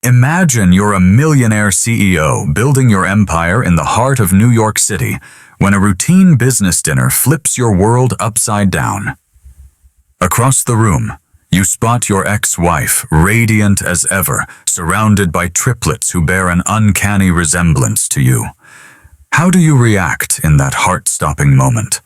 Imagine you're a millionaire CEO building your empire in the heart of New York City when a routine business dinner flips your world upside down. Across the room, you spot your ex-wife, radiant as ever, surrounded by triplets who bear an uncanny resemblance to you. How do you react in that heart-stopping moment?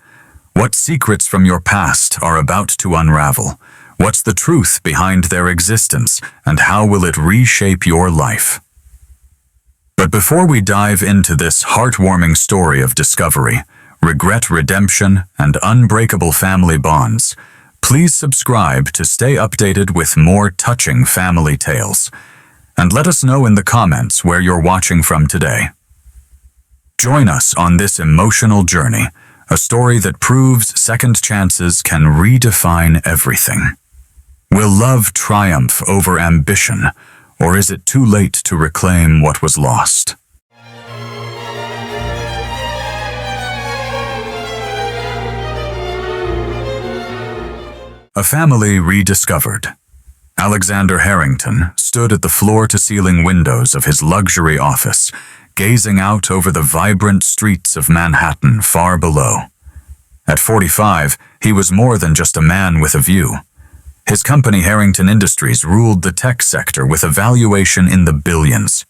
What secrets from your past are about to unravel? What's the truth behind their existence, and how will it reshape your life? But before we dive into this heartwarming story of discovery, regret redemption, and unbreakable family bonds, please subscribe to stay updated with more touching family tales. And let us know in the comments where you're watching from today. Join us on this emotional journey, a story that proves second chances can redefine everything. Will love triumph over ambition, or is it too late to reclaim what was lost? A family rediscovered. Alexander Harrington stood at the floor-to-ceiling windows of his luxury office, gazing out over the vibrant streets of Manhattan far below. At 45, he was more than just a man with a view. His company, Harrington Industries, ruled the tech sector with a valuation in the billions.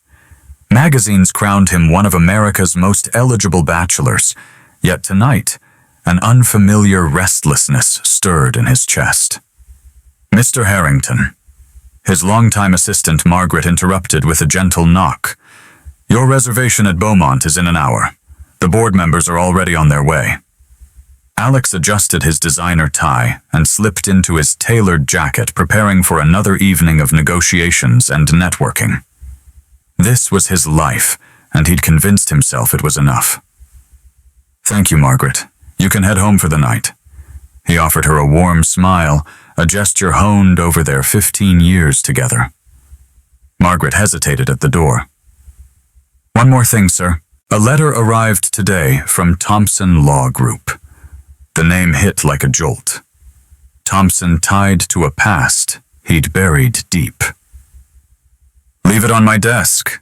Magazines crowned him one of America's most eligible bachelors, yet tonight, an unfamiliar restlessness stirred in his chest. "Mr. Harrington." His longtime assistant Margaret interrupted with a gentle knock. "Your reservation at Beaumont is in an hour. The board members are already on their way." Alex adjusted his designer tie and slipped into his tailored jacket, preparing for another evening of negotiations and networking. This was his life, and he'd convinced himself it was enough. "Thank you, Margaret. You can head home for the night." He offered her a warm smile, a gesture honed over their 15 years together. Margaret hesitated at the door. "One more thing, sir. A letter arrived today from Thompson Law Group." The name hit like a jolt. Thompson tied to a past he'd buried deep. "Leave it on my desk,"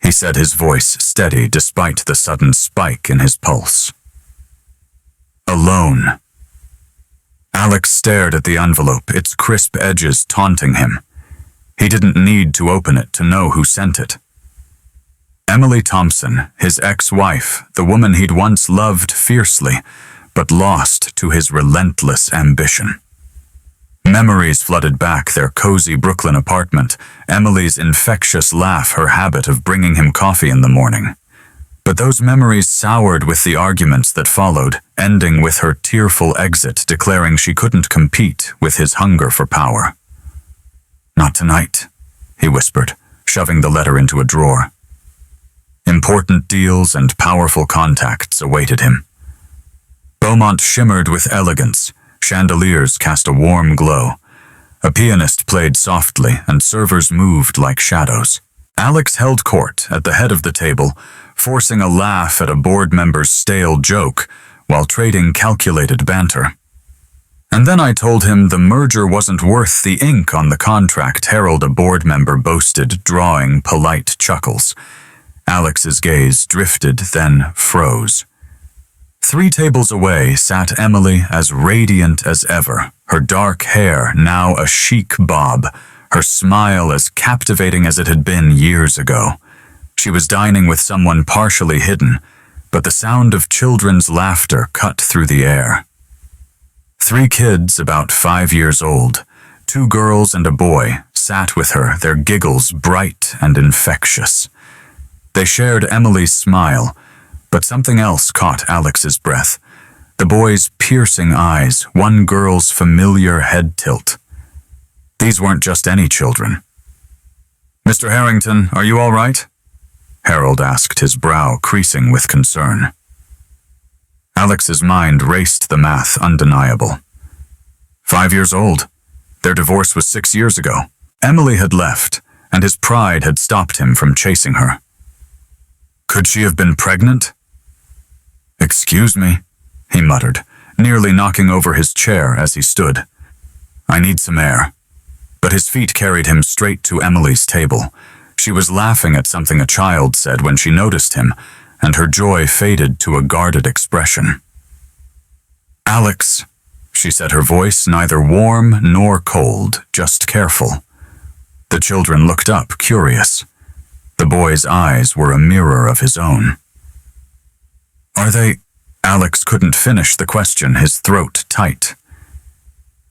he said, his voice steady despite the sudden spike in his pulse. Alone. Alex stared at the envelope, its crisp edges taunting him. He didn't need to open it to know who sent it. Emily Thompson, his ex-wife, the woman he'd once loved fiercely, but lost to his relentless ambition. Memories flooded back their cozy Brooklyn apartment, Emily's infectious laugh, her habit of bringing him coffee in the morning. But those memories soured with the arguments that followed, ending with her tearful exit declaring she couldn't compete with his hunger for power. "Not tonight," he whispered, shoving the letter into a drawer. Important deals and powerful contacts awaited him. Beaumont shimmered with elegance. Chandeliers cast a warm glow. A pianist played softly, and servers moved like shadows. Alex held court at the head of the table, forcing a laugh at a board member's stale joke while trading calculated banter. "And then I told him the merger wasn't worth the ink on the contract," Harold, a board member, boasted, drawing polite chuckles. Alex's gaze drifted, then froze. 3 tables away sat Emily, as radiant as ever, her dark hair now a chic bob, her smile as captivating as it had been years ago. She was dining with someone partially hidden, but the sound of children's laughter cut through the air. 3 kids about 5 years old, 2 girls and a boy, sat with her, their giggles bright and infectious. They shared Emily's smile, but something else caught Alex's breath. The boy's piercing eyes, one girl's familiar head tilt. These weren't just any children. "Mr. Harrington, are you all right?" Harold asked, his brow creasing with concern. Alex's mind raced the math undeniable. 5 years old. Their divorce was 6 years ago. Emily had left, and his pride had stopped him from chasing her. Could she have been pregnant? "Excuse me," he muttered, nearly knocking over his chair as he stood. "I need some air." But his feet carried him straight to Emily's table. She was laughing at something a child said when she noticed him, and her joy faded to a guarded expression. "Alex," she said, her voice neither warm nor cold, just careful. The children looked up, curious. The boy's eyes were a mirror of his own. "Are they—" Alex couldn't finish the question, his throat tight.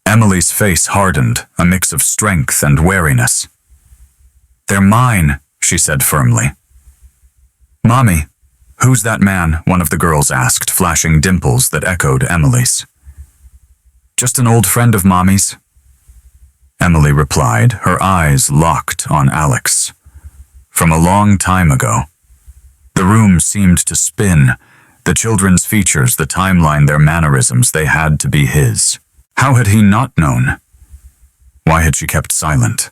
Emily's face hardened, a mix of strength and wariness. "They're mine," she said firmly. "Mommy, who's that man?" one of the girls asked, flashing dimples that echoed Emily's. "Just an old friend of Mommy's," Emily replied, her eyes locked on Alex. From a long time ago. The room seemed to spin, the children's features, the timeline, their mannerisms, they had to be his. How had he not known? Why had she kept silent?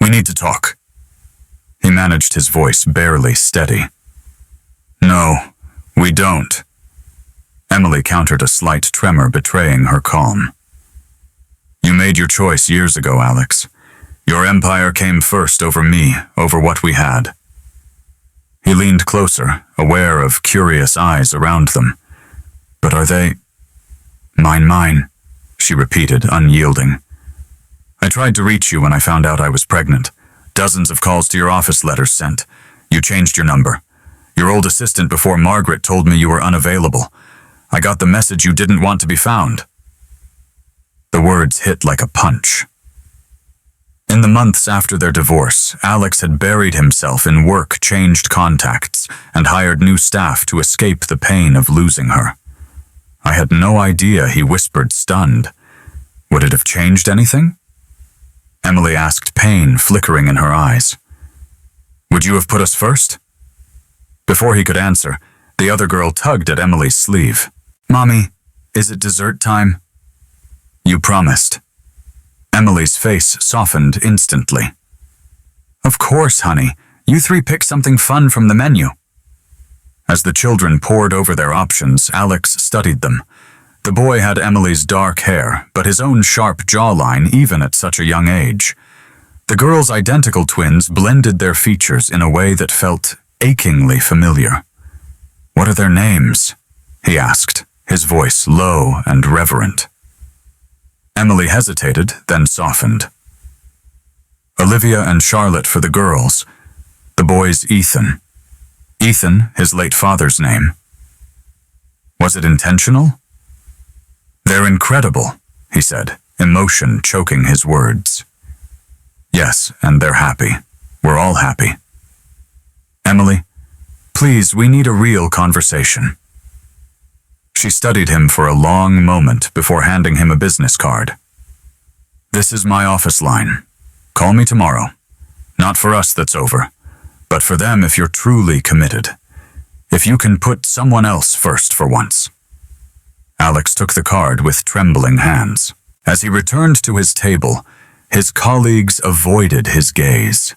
"We need to talk." He managed his voice barely steady. "No, we don't." Emily countered, a slight tremor betraying her calm. "You made your choice years ago, Alex. Your empire came first over me, over what we had." He leaned closer, aware of curious eyes around them. "But are they—" Mine, she repeated, unyielding. "I tried to reach you when I found out I was pregnant. Dozens of calls to your office, letters sent. You changed your number. Your old assistant before Margaret told me you were unavailable. I got the message you didn't want to be found." The words hit like a punch. In the months after their divorce, Alex had buried himself in work, changed contacts, and hired new staff to escape the pain of losing her. "I had no idea," he whispered, stunned. "Would it have changed anything?" Emily asked, pain flickering in her eyes. "Would you have put us first?" Before he could answer, the other girl tugged at Emily's sleeve. "Mommy, is it dessert time?" "You promised." Emily's face softened instantly. "Of course, honey. You three pick something fun from the menu." As the children pored over their options, Alex studied them. The boy had Emily's dark hair, but his own sharp jawline even at such a young age. The girls' identical twins blended their features in a way that felt achingly familiar. "What are their names?" he asked, his voice low and reverent. Emily hesitated, then softened. Olivia and Charlotte for the girls. The boy's Ethan. Ethan, his late father's name. Was it intentional? "They're incredible," he said, emotion choking his words. "Yes, and they're happy. We're all happy." "Emily, please, we need a real conversation." She studied him for a long moment before handing him a business card. "This is my office line. Call me tomorrow. Not for us, that's over, but for them if you're truly committed. If you can put someone else first for once." Alex took the card with trembling hands. As he returned to his table, his colleagues avoided his gaze.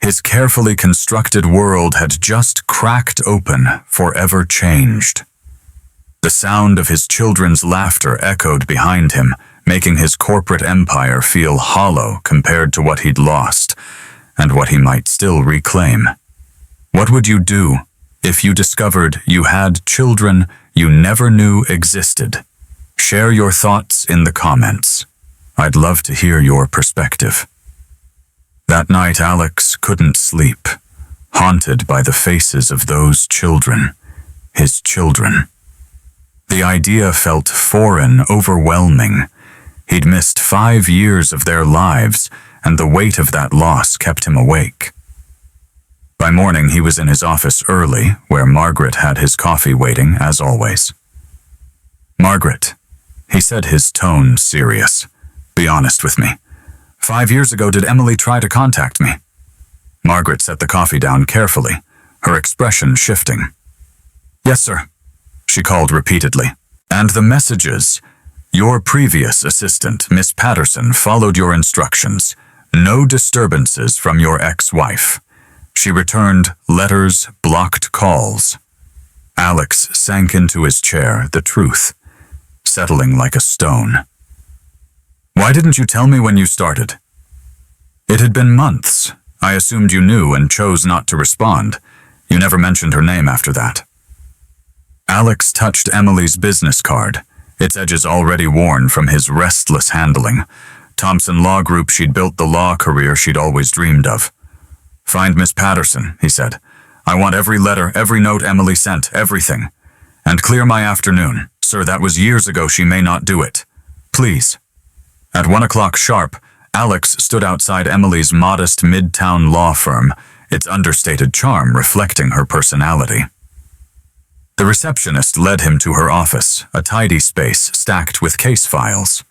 His carefully constructed world had just cracked open, forever changed. The sound of his children's laughter echoed behind him, making his corporate empire feel hollow compared to what he'd lost, and what he might still reclaim. What would you do if you discovered you had children you never knew existed? Share your thoughts in the comments. I'd love to hear your perspective. That night, Alex couldn't sleep, haunted by the faces of those children, his children. The idea felt foreign, overwhelming. He'd missed 5 years of their lives, and the weight of that loss kept him awake. By morning, he was in his office early, where Margaret had his coffee waiting, as always. "Margaret," he said, his tone serious, "be honest with me. 5 years ago, did Emily try to contact me?" Margaret set the coffee down carefully, her expression shifting. "Yes, sir," she called repeatedly. "And the messages? Your previous assistant, Miss Patterson, followed your instructions. No disturbances from your ex-wife. She returned letters, blocked calls." Alex sank into his chair, the truth settling like a stone. Why didn't you tell me when you started? It had been months. I assumed you knew and chose not to respond. You never mentioned her name after that. Alex touched Emily's business card, its edges already worn from his restless handling. Thompson Law Group, she'd built the law career she'd always dreamed of. Find Miss Patterson, he said. I want every letter, every note Emily sent, everything. And clear my afternoon. Sir, that was years ago. She may not do it. Please. At 1 o'clock sharp, Alex stood outside Emily's modest midtown law firm, its understated charm reflecting her personality. The receptionist led him to her office, a tidy space stacked with case files.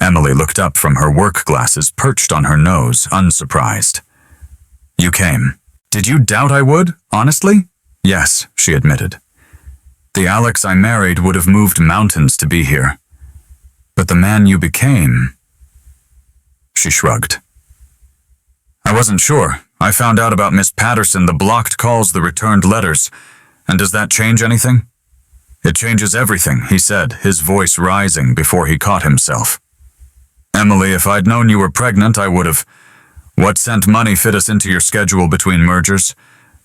Emily looked up from her work glasses perched on her nose, unsurprised. You came. Did you doubt I would, honestly? Yes, she admitted. The Alex I married would have moved mountains to be here. But the man you became... She shrugged. I wasn't sure. I found out about Miss Patterson, the blocked calls, the returned letters. And does that change anything? It changes everything, he said, his voice rising before he caught himself. Emily, if I'd known you were pregnant, I would have... What sent money fit us into your schedule between mergers?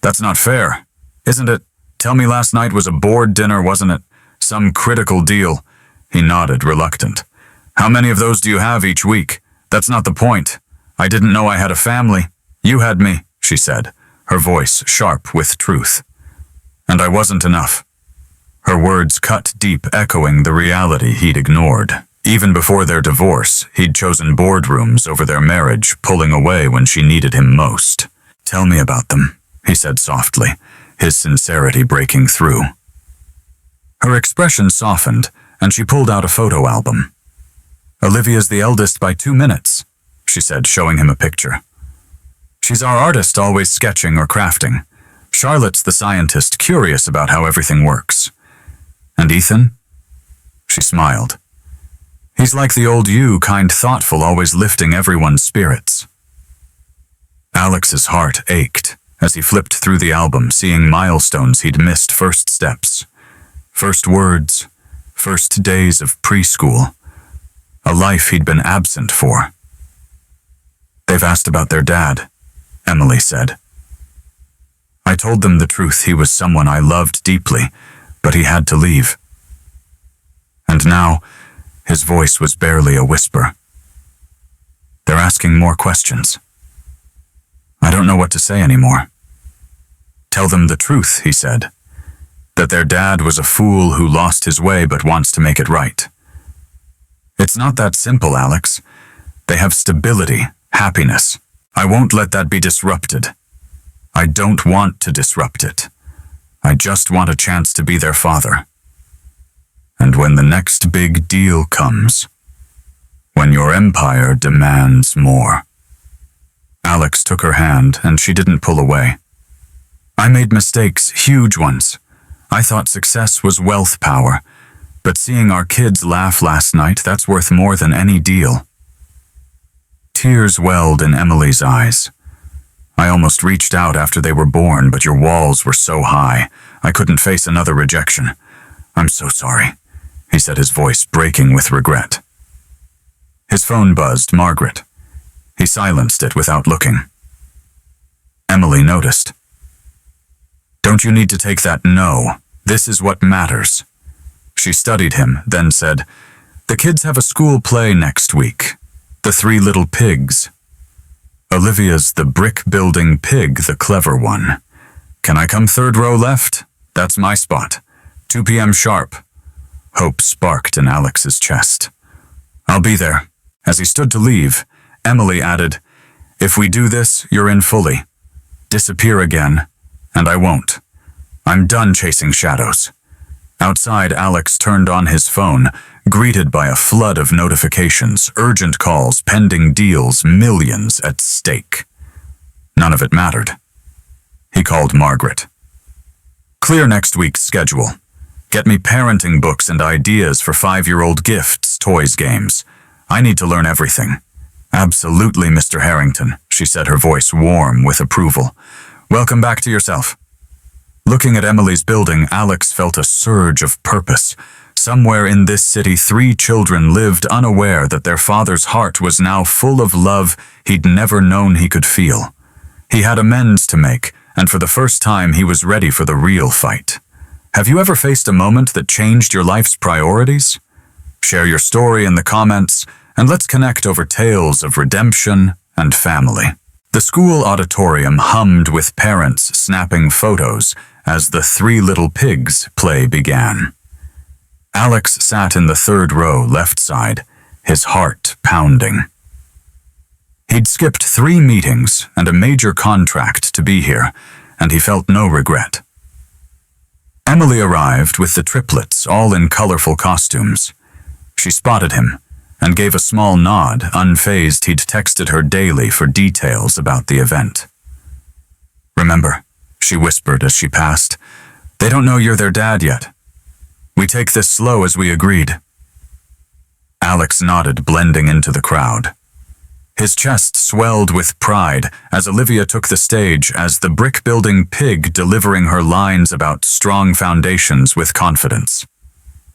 That's not fair, isn't it? Tell me last night was a board dinner, wasn't it? Some critical deal. He nodded, reluctant. How many of those do you have each week? That's not the point. I didn't know I had a family. You had me, she said, her voice sharp with truth. And I wasn't enough. Her words cut deep, echoing the reality he'd ignored. Even before their divorce, he'd chosen boardrooms over their marriage, pulling away when she needed him most. Tell me about them, he said softly, his sincerity breaking through. Her expression softened, and she pulled out a photo album. Olivia's the eldest by 2 minutes, she said, showing him a picture. She's our artist, always sketching or crafting. Charlotte's the scientist, curious about how everything works. And Ethan? She smiled. He's like the old you, kind, thoughtful, always lifting everyone's spirits. Alex's heart ached as he flipped through the album, seeing milestones he'd missed, first steps, first words, first days of preschool, a life he'd been absent for. They've asked about their dad, Emily said. I told them the truth. He was someone I loved deeply, but he had to leave. And now, his voice was barely a whisper. They're asking more questions. I don't know what to say anymore. Tell them the truth, he said. That their dad was a fool who lost his way but wants to make it right. It's not that simple, Alex. They have stability, happiness. I won't let that be disrupted. I don't want to disrupt it. I just want a chance to be their father. And when the next big deal comes, when your empire demands more. Alex took her hand, and she didn't pull away. I made mistakes, huge ones. I thought success was wealth power, but seeing our kids laugh last night, that's worth more than any deal. Tears welled in Emily's eyes. I almost reached out after they were born, but your walls were so high, I couldn't face another rejection. I'm so sorry, he said, his voice breaking with regret. His phone buzzed, Margaret. He silenced it without looking. Emily noticed. Don't you need to take that no? This is what matters. She studied him, then said, The kids have a school play next week. The Three Little Pigs. Olivia's the brick-building pig, the clever one. Can I come third row left? That's my spot. 2 p.m. sharp. Hope sparked in Alex's chest. I'll be there. As he stood to leave, Emily added, If we do this, you're in fully. Disappear again, and I won't. I'm done chasing shadows. Outside, Alex turned on his phone, greeted by a flood of notifications, urgent calls, pending deals, millions at stake. None of it mattered. He called Margaret. Clear next week's schedule. Get me parenting books and ideas for 5-year-old gifts, toys, games. I need to learn everything. Absolutely, Mr. Harrington, she said, her voice warm with approval. Welcome back to yourself. Looking at Emily's building, Alex felt a surge of purpose, Somewhere in this city, 3 children lived unaware that their father's heart was now full of love he'd never known he could feel. He had amends to make, and for the first time he was ready for the real fight. Have you ever faced a moment that changed your life's priorities? Share your story in the comments, and let's connect over tales of redemption and family. The school auditorium hummed with parents snapping photos as the 3 Little Pigs play began. Alex sat in the 3rd row left side, his heart pounding. He'd skipped 3 meetings and a major contract to be here, and he felt no regret. Emily arrived with the triplets, all in colorful costumes. She spotted him and gave a small nod, unfazed he'd texted her daily for details about the event. "Remember," she whispered as she passed, "they don't know you're their dad yet. We take this slow as we agreed." Alex nodded, blending into the crowd. His chest swelled with pride as Olivia took the stage as the brick-building pig, delivering her lines about strong foundations with confidence.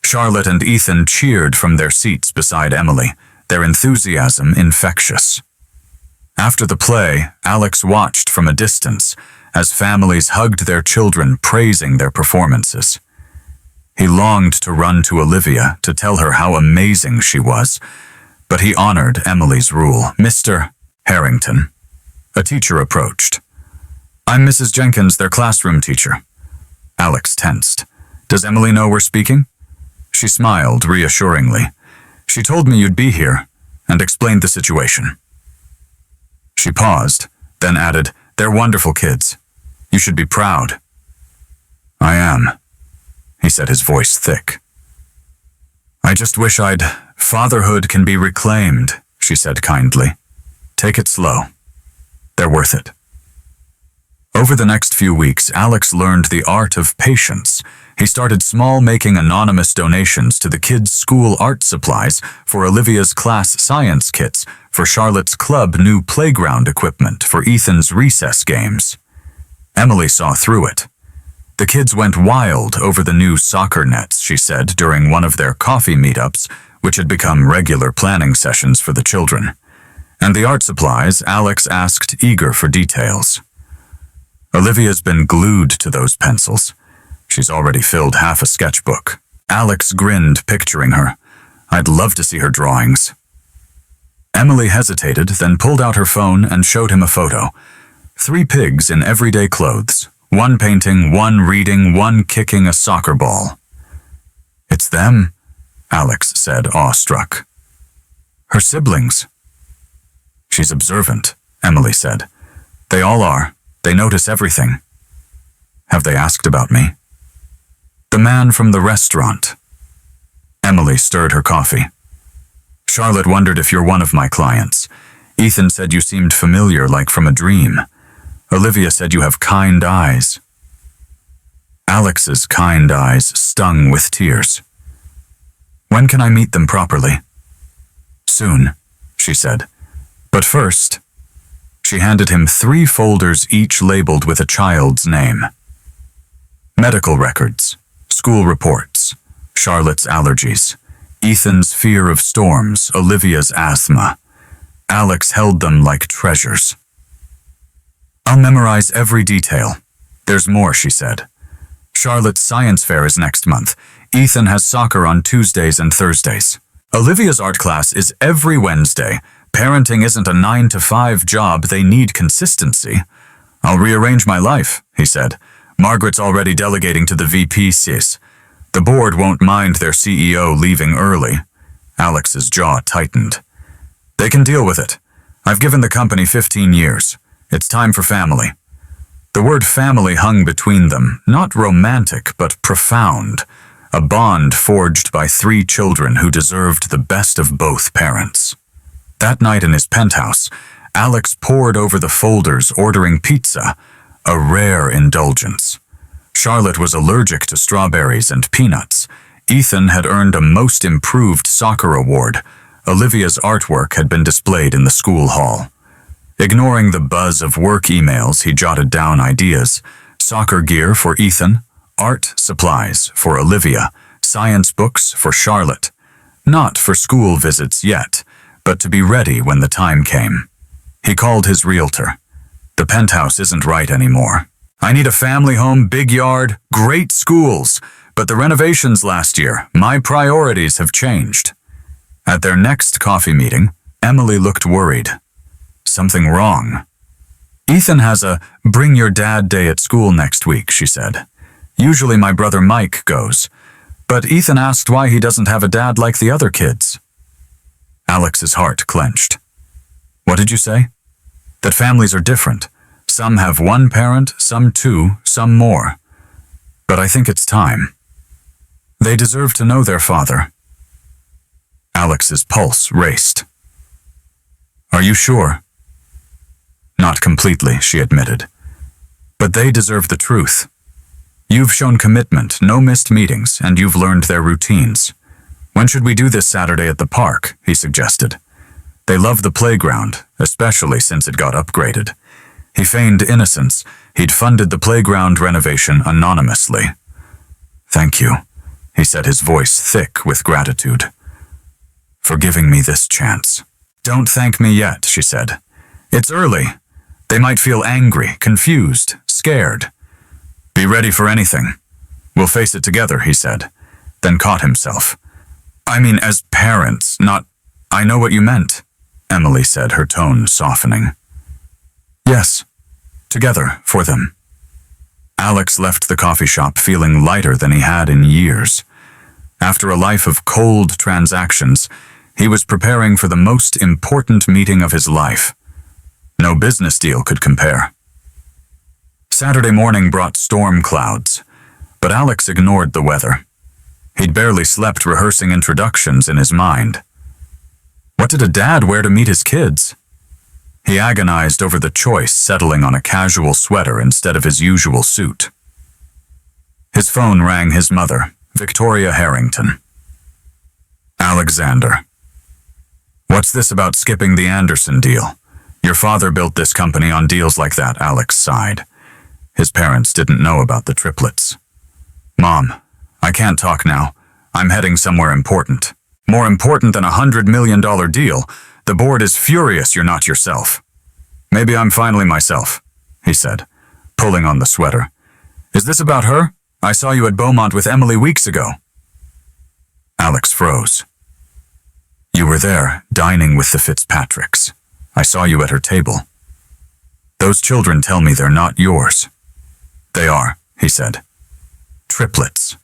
Charlotte and Ethan cheered from their seats beside Emily, their enthusiasm infectious. After the play, Alex watched from a distance as families hugged their children, praising their performances. He longed to run to Olivia to tell her how amazing she was, but he honored Emily's rule. "Mr. Harrington." A teacher approached. "I'm Mrs. Jenkins, their classroom teacher." Alex tensed. "Does Emily know we're speaking?" She smiled reassuringly. "She told me you'd be here and explained the situation." She paused, then added, "They're wonderful kids. You should be proud." "I am," he said, his voice thick. "I just wish fatherhood can be reclaimed," she said kindly. "Take it slow. They're worth it." Over the next few weeks, Alex learned the art of patience. He started small, making anonymous donations to the kids' school art supplies, for Olivia's class science kits, for Charlotte's club new playground equipment, for Ethan's recess games. Emily saw through it. The kids went wild over the new soccer nets, she said, during one of their coffee meetups, which had become regular planning sessions for the children. And the art supplies, Alex asked, eager for details. Olivia's been glued to those pencils. She's already filled half a sketchbook. Alex grinned, picturing her. "I'd love to see her drawings." Emily hesitated, then pulled out her phone and showed him a photo. 3 pigs in everyday clothes. One painting, one reading, one kicking a soccer ball. "It's them," Alex said, awestruck. "Her siblings." "She's observant," Emily said. "They all are. They notice everything." "Have they asked about me?" "The man from the restaurant." Emily stirred her coffee. "Charlotte wondered if you're one of my clients. Ethan said you seemed familiar, like from a dream. Olivia said you have kind eyes." Alex's kind eyes stung with tears. "When can I meet them properly?" "Soon," she said. "But first..." She handed him 3 folders, each labeled with a child's name. Medical records, school reports, Charlotte's allergies, Ethan's fear of storms, Olivia's asthma. Alex held them like treasures. "I'll memorize every detail. There's more," she said. "Charlotte's science fair is next month. Ethan has soccer on Tuesdays and Thursdays. Olivia's art class is every Wednesday. Parenting isn't a 9-to-5 job. They need consistency." "I'll rearrange my life," he said. "Margaret's already delegating to the VPs. The board won't mind their CEO leaving early." Alex's jaw tightened. "They can deal with it. I've given the company 15 years. It's time for family." The word family hung between them, not romantic, but profound. A bond forged by 3 children who deserved the best of both parents. That night in his penthouse, Alex pored over the folders, ordering pizza, a rare indulgence. Charlotte was allergic to strawberries and peanuts. Ethan had earned a Most Improved Soccer award. Olivia's artwork had been displayed in the school hall. Ignoring the buzz of work emails, he jotted down ideas. Soccer gear for Ethan, art supplies for Olivia, Science books for Charlotte. Not for school visits yet, but to be ready when the time came. He called his realtor. The penthouse isn't right anymore. I need a family home, big yard, great schools, but the renovations last year, my priorities have changed. At their next coffee meeting, Emily looked worried. Something wrong. Ethan has a bring your dad day at school next week, she said. Usually my brother Mike goes, but Ethan asked why he doesn't have a dad like the other kids. Alex's heart clenched. What did you say? That families are different. Some have one parent, some two, some more. But I think it's time. They deserve to know their father. Alex's pulse raced. Are you sure? Not completely, she admitted. But they deserve the truth. You've shown commitment, no missed meetings, and you've learned their routines. When should we do this Saturday at the park? He suggested. They love the playground, especially since it got upgraded. He feigned innocence. He'd funded the playground renovation anonymously. Thank you, he said, his voice thick with gratitude. For giving me this chance. Don't thank me yet, she said. It's early. They might feel angry, confused, scared. Be ready for anything. We'll face it together, he said, then caught himself. I mean, as parents, not... I know what you meant, Emily said, her tone softening. Yes, together, for them. Alex left the coffee shop feeling lighter than he had in years. After a life of cold transactions, he was preparing for the most important meeting of his life. No business deal could compare. Saturday morning brought storm clouds, but Alex ignored the weather. He'd barely slept rehearsing introductions in his mind. What did a dad wear to meet his kids? He agonized over the choice, settling on a casual sweater instead of his usual suit. His phone rang his mother, Victoria Harrington. Alexander. What's this about skipping the Anderson deal? Your father built this company on deals like that, Alex sighed. His parents didn't know about the triplets. Mom, I can't talk now. I'm heading somewhere important. More important than $100 million deal. The board is furious you're not yourself. Maybe I'm finally myself, he said, pulling on the sweater. Is this about her? I saw you at Beaumont with Emily weeks ago. Alex froze. You were there, dining with the Fitzpatricks. I saw you at her table. Those children tell me they're not yours. They are, he said. Triplets.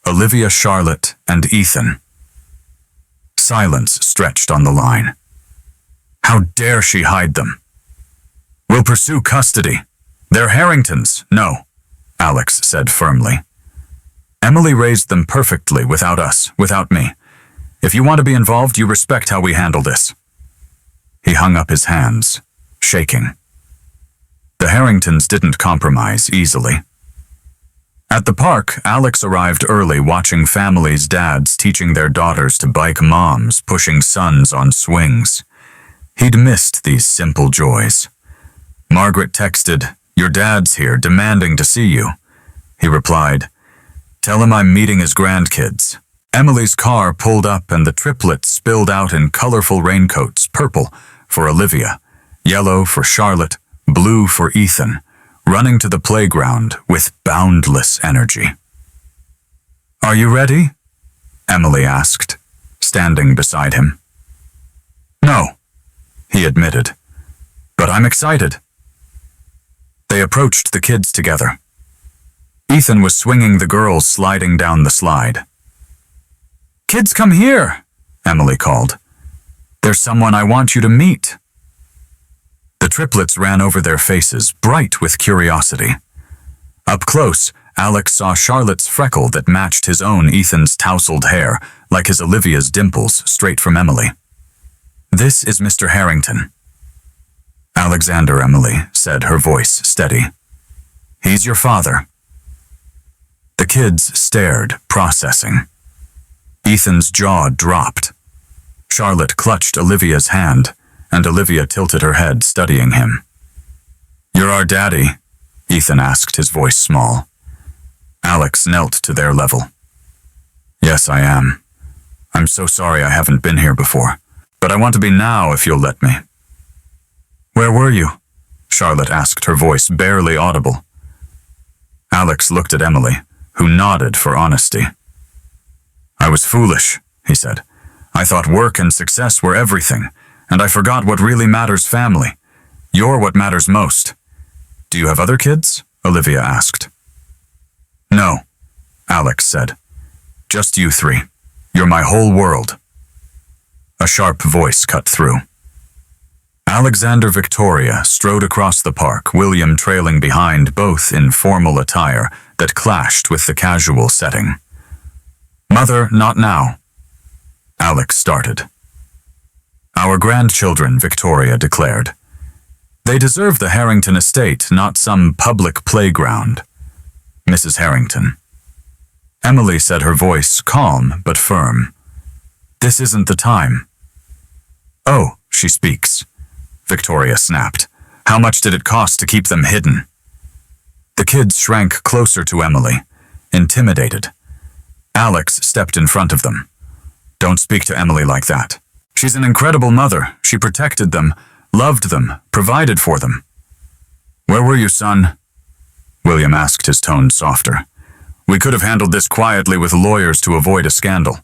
Olivia, Charlotte, and Ethan. Silence stretched on the line. How dare she hide them? We'll pursue custody. They're Harringtons, no, Alex said firmly. Emily raised them perfectly without us, without me. If you want to be involved, you respect how we handle this. He hung up his hands, shaking. The Harringtons didn't compromise easily. At the park, Alex arrived early, watching families' dads teaching their daughters to bike, moms pushing sons on swings. He'd missed these simple joys. Margaret texted, "Your dad's here, demanding to see you." He replied, "Tell him I'm meeting his grandkids." Emily's car pulled up and the triplets spilled out in colorful raincoats, purple for Olivia, yellow for Charlotte, blue for Ethan, running to the playground with boundless energy. "Are you ready?" Emily asked, standing beside him. "No," he admitted, "but I'm excited." They approached the kids together. Ethan was swinging the girls sliding down the slide. "Kids, come here," Emily called. "There's someone I want you to meet." The triplets ran over their faces, bright with curiosity. Up close, Alex saw Charlotte's freckle that matched his own Ethan's tousled hair, like his Olivia's dimples, straight from Emily. "This is Mr. Harrington." "Alexander," Emily said, her voice steady. "He's your father." The kids stared, processing. Ethan's jaw dropped. Charlotte clutched Olivia's hand, and Olivia tilted her head, studying him. "You're our daddy?" Ethan asked, his voice small. Alex knelt to their level. Yes, I am. I'm so sorry I haven't been here before, but I want to be now if you'll let me. Where were you? Charlotte asked, her voice barely audible. Alex looked at Emily, who nodded for honesty. I was foolish, he said. I thought work and success were everything, and I forgot what really matters: family. You're what matters most. Do you have other kids? Olivia asked. No, Alex said. Just you three. You're my whole world. A sharp voice cut through. Alexander Victoria strode across the park, William trailing behind, both in formal attire that clashed with the casual setting. Mother, not now. Alex started. Our grandchildren, Victoria declared. They deserve the Harrington estate, not some public playground. Mrs. Harrington. Emily said, her voice calm but firm. This isn't the time. Oh, she speaks. Victoria snapped. How much did it cost to keep them hidden? The kids shrank closer to Emily, intimidated. Alex stepped in front of them. Don't speak to Emily like that. She's an incredible mother. She protected them, loved them, provided for them. Where were you, son? William asked, his tone softer. We could have handled this quietly with lawyers to avoid a scandal.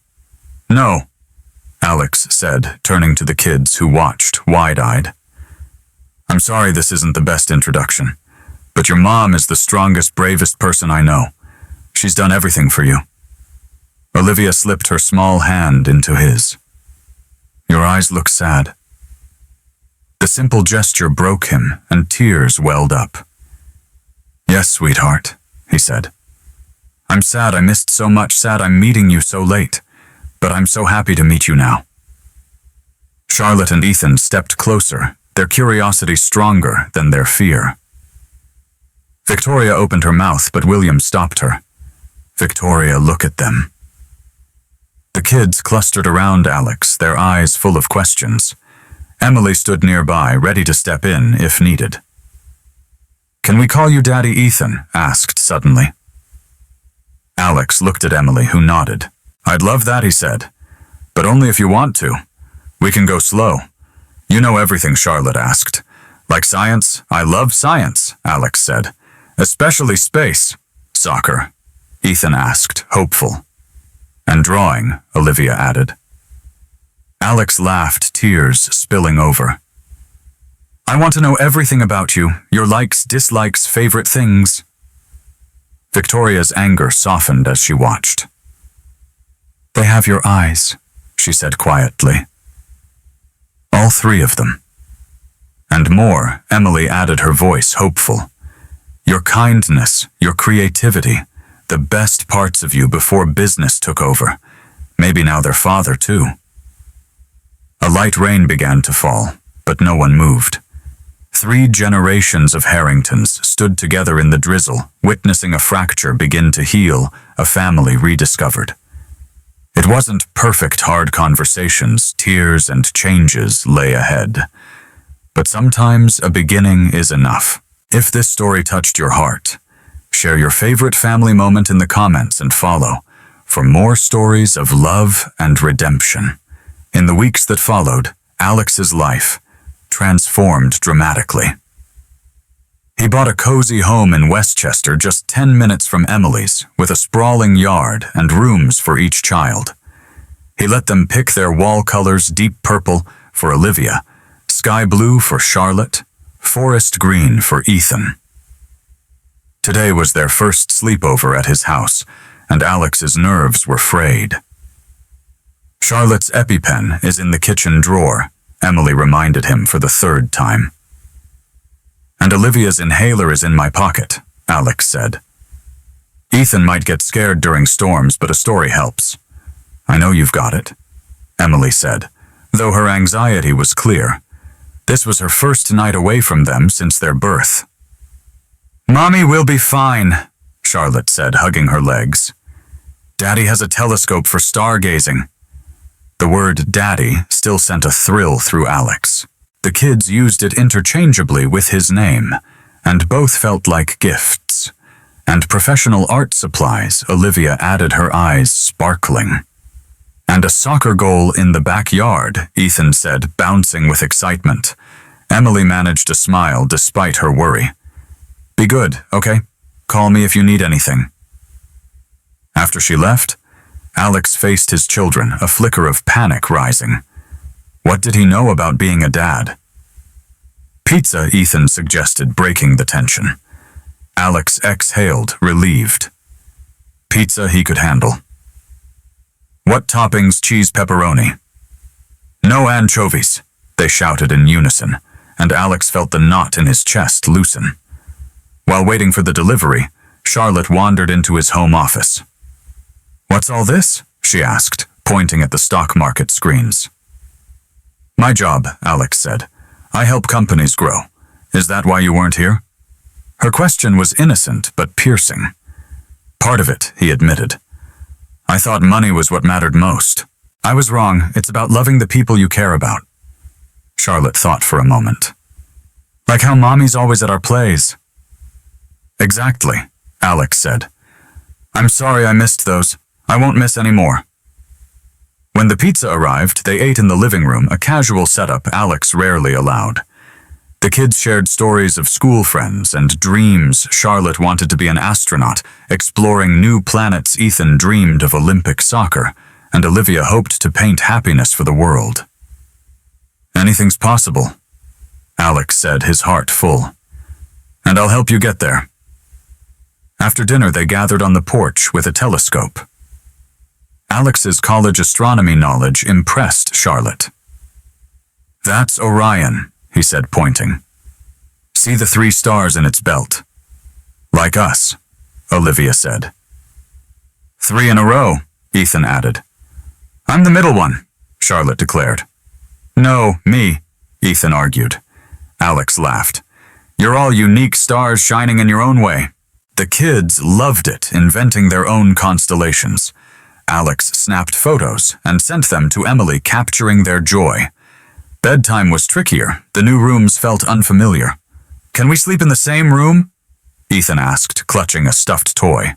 No, Alex said, turning to the kids who watched, wide-eyed. I'm sorry this isn't the best introduction, but your mom is the strongest, bravest person I know. She's done everything for you. Olivia slipped her small hand into his. Your eyes look sad. The simple gesture broke him, and tears welled up. Yes, sweetheart, he said. I'm sad I missed so much, sad I'm meeting you so late, but I'm so happy to meet you now. Charlotte and Ethan stepped closer, their curiosity stronger than their fear. Victoria opened her mouth, but William stopped her. Victoria, look at them. The kids clustered around Alex, their eyes full of questions. Emily stood nearby, ready to step in if needed. Can we call you Daddy Ethan? Asked suddenly. Alex looked at Emily, who nodded. I'd love that, he said, but only if you want to. We can go slow. You know everything, Charlotte asked. Like science? I love science, Alex said. Especially space. Soccer? Ethan asked, hopeful. And drawing, Olivia added. Alex laughed, tears spilling over. I want to know everything about you, your likes, dislikes, favorite things. Victoria's anger softened as she watched. They have your eyes, she said quietly. All three of them. And more, Emily added, her voice hopeful. Your kindness, your creativity, the best parts of you before business took over. Maybe now their father, too. A light rain began to fall, but no one moved. 3 generations of Harringtons stood together in the drizzle, witnessing a fracture begin to heal, a family rediscovered. It wasn't perfect, hard conversations, tears and changes lay ahead. But sometimes a beginning is enough. If this story touched your heart, share your favorite family moment in the comments and follow for more stories of love and redemption. In the weeks that followed, Alex's life transformed dramatically. He bought a cozy home in Westchester, just 10 minutes from Emily's, with a sprawling yard and rooms for each child. He let them pick their wall colors: deep purple for Olivia, sky blue for Charlotte, forest green for Ethan. Today was their first sleepover at his house, and Alex's nerves were frayed. Charlotte's EpiPen is in the kitchen drawer, Emily reminded him for the 3rd time. And Olivia's inhaler is in my pocket, Alex said. Ethan might get scared during storms, but a story helps. I know you've got it, Emily said, though her anxiety was clear. This was her first night away from them since their birth. Mommy will be fine, Charlotte said, hugging her legs. Daddy has a telescope for stargazing. The word Daddy still sent a thrill through Alex. The kids used it interchangeably with his name, and both felt like gifts. And professional art supplies, Olivia added, her eyes sparkling. And a soccer goal in the backyard, Ethan said, bouncing with excitement. Emily managed a smile despite her worry. Be good, okay? Call me if you need anything. After she left, Alex faced his children, a flicker of panic rising. What did he know about being a dad? Pizza, Ethan suggested, breaking the tension. Alex exhaled, relieved. Pizza he could handle. What toppings? Cheese, pepperoni? No anchovies, they shouted in unison, and Alex felt the knot in his chest loosen. While waiting for the delivery, Charlotte wandered into his home office. What's all this? She asked, pointing at the stock market screens. My job, Alex said. I help companies grow. Is that why you weren't here? Her question was innocent but piercing. Part of it, he admitted. I thought money was what mattered most. I was wrong. It's about loving the people you care about. Charlotte thought for a moment. Like how Mommy's always at our plays. Exactly, Alex said. I'm sorry I missed those. I won't miss any more. When the pizza arrived, they ate in the living room, a casual setup Alex rarely allowed. The kids shared stories of school friends and dreams. Charlotte wanted to be an astronaut, exploring new planets. Ethan dreamed of Olympic soccer, and Olivia hoped to paint happiness for the world. Anything's possible, Alex said, his heart full. And I'll help you get there. After dinner, they gathered on the porch with a telescope. Alex's college astronomy knowledge impressed Charlotte. That's Orion, he said, pointing. See the 3 stars in its belt. Like us, Olivia said. 3 in a row, Ethan added. I'm the middle one, Charlotte declared. No, me, Ethan argued. Alex laughed. You're all unique stars shining in your own way. The kids loved it, inventing their own constellations. Alex snapped photos and sent them to Emily, capturing their joy. Bedtime was trickier. The new rooms felt unfamiliar. Can we sleep in the same room? Ethan asked, clutching a stuffed toy.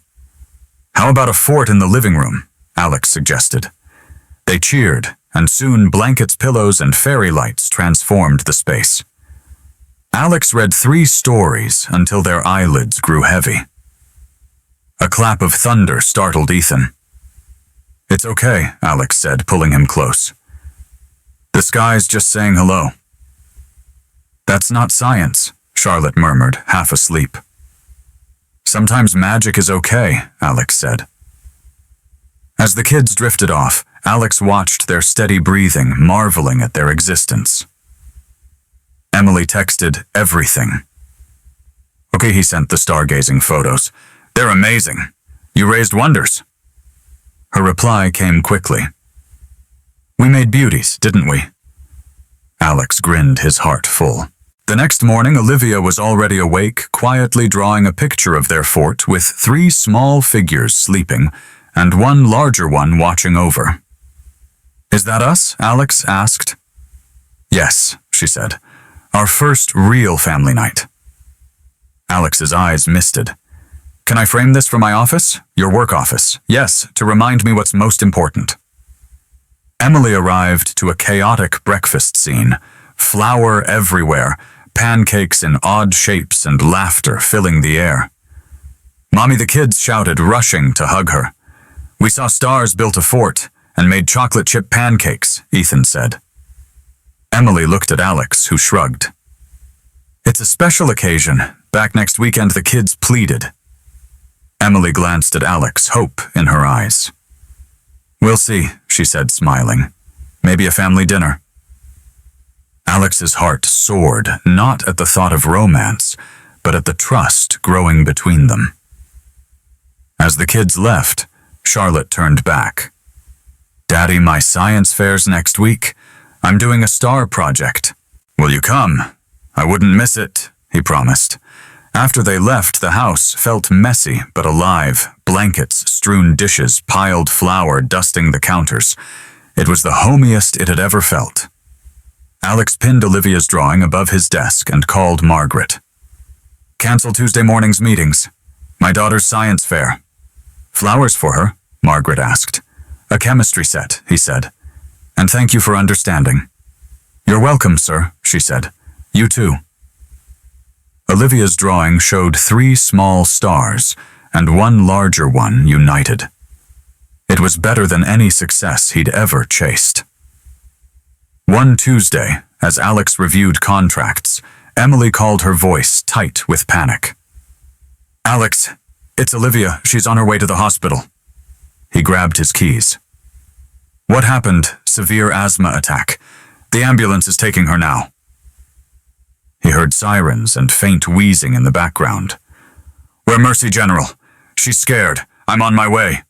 How about a fort in the living room? Alex suggested. They cheered, and soon blankets, pillows, and fairy lights transformed the space. Alex read 3 stories until their eyelids grew heavy. A clap of thunder startled Ethan. It's okay, Alex said, pulling him close. The sky's just saying hello. That's not science, Charlotte murmured, half asleep. Sometimes magic is okay, Alex said. As the kids drifted off, Alex watched their steady breathing, marveling at their existence. Emily texted everything. Okay, he sent the stargazing photos. They're amazing. You raised wonders. Her reply came quickly. We made beauties, didn't we? Alex grinned, his heart full. The next morning, Olivia was already awake, quietly drawing a picture of their fort with 3 small figures sleeping and 1 larger one watching over. Is that us? Alex asked. Yes, she said. Our first real family night. Alex's eyes misted. Can I frame this for my office? Your work office. Yes, to remind me what's most important. Emily arrived to a chaotic breakfast scene. Flour everywhere, pancakes in odd shapes, and laughter filling the air. Mommy, the kids shouted, rushing to hug her. We saw stars built a fort and made chocolate chip pancakes, Ethan said. Emily looked at Alex, who shrugged. It's a special occasion. Back next weekend, the kids pleaded. Emily glanced at Alex, hope in her eyes. We'll see, she said, smiling. Maybe a family dinner. Alex's heart soared, not at the thought of romance, but at the trust growing between them. As the kids left, Charlotte turned back. Daddy, my science fair's next week. I'm doing a star project. Will you come? I wouldn't miss it, he promised. After they left, the house felt messy but alive. Blankets, strewn dishes, piled flour dusting the counters. It was the homiest it had ever felt. Alex pinned Olivia's drawing above his desk and called Margaret. Cancel Tuesday morning's meetings. My daughter's science fair. Flowers for her? Margaret asked. A chemistry set, he said. And thank you for understanding. You're welcome, sir, she said. You too. Olivia's drawing showed 3 small stars and 1 larger one united. It was better than any success he'd ever chased. One Tuesday, as Alex reviewed contracts, Emily called, her voice tight with panic. Alex, it's Olivia. She's on her way to the hospital. He grabbed his keys. What happened? Severe asthma attack. The ambulance is taking her now. He heard sirens and faint wheezing in the background. We're Mercy General. She's scared. I'm on my way.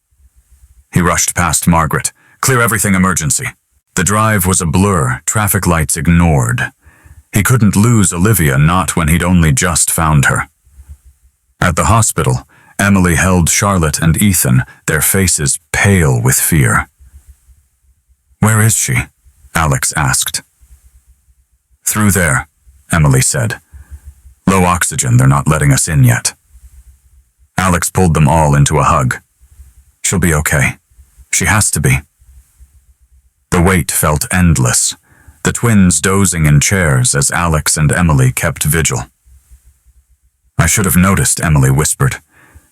He rushed past Margaret. Clear everything, emergency. The drive was a blur, traffic lights ignored. He couldn't lose Olivia, not when he'd only just found her. At the hospital, Emily held Charlotte and Ethan, their faces pale with fear. Where is she? Alex asked. Through there, Emily said. Low oxygen, they're not letting us in yet. Alex pulled them all into a hug. She'll be okay. She has to be. The wait felt endless, the twins dozing in chairs as Alex and Emily kept vigil. I should have noticed, Emily whispered.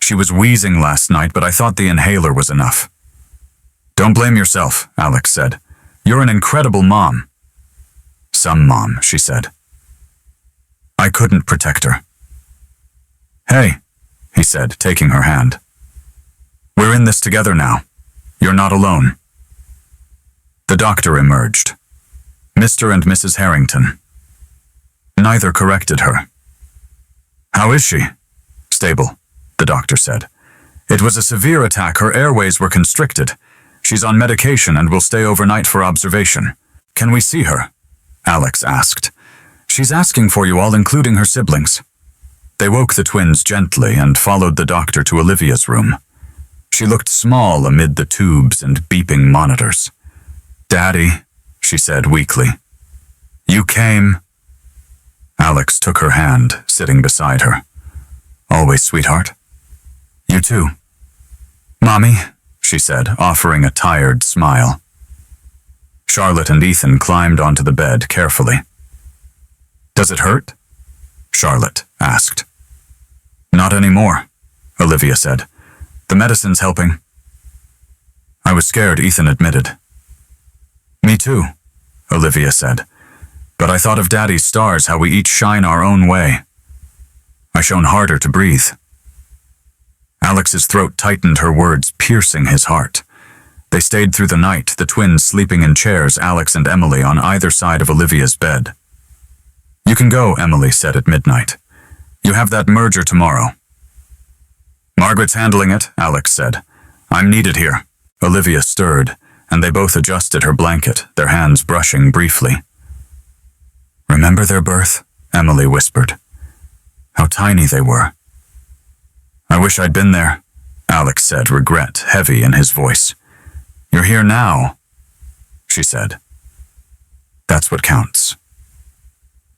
She was wheezing last night, but I thought the inhaler was enough. Don't blame yourself, Alex said. You're an incredible mom. Some mom, she said. I couldn't protect her. Hey, he said, taking her hand. We're in this together now. You're not alone. The doctor emerged. Mr. and Mrs. Harrington. Neither corrected her. How is she? Stable, the doctor said. It was a severe attack. Her airways were constricted. She's on medication and will stay overnight for observation. Can we see her? Alex asked. She's asking for you all, including her siblings. They woke the twins gently and followed the doctor to Olivia's room. She looked small amid the tubes and beeping monitors. Daddy, she said weakly. You came. Alex took her hand, sitting beside her. Always, sweetheart. You too. Mommy, she said, offering a tired smile. Charlotte and Ethan climbed onto the bed carefully. Does it hurt? Charlotte asked. Not anymore, Olivia said. The medicine's helping. I was scared, Ethan admitted. Me too, Olivia said. But I thought of Daddy's stars, how we each shine our own way. I shone harder to breathe. Alex's throat tightened, her words piercing his heart. They stayed through the night, the twins sleeping in chairs, Alex and Emily on either side of Olivia's bed. You can go, Emily said at midnight. You have that merger tomorrow. Margaret's handling it, Alex said. I'm needed here. Olivia stirred, and they both adjusted her blanket, their hands brushing briefly. Remember their birth? Emily whispered. How tiny they were. I wish I'd been there, Alex said, regret heavy in his voice. You're here now, she said. That's what counts.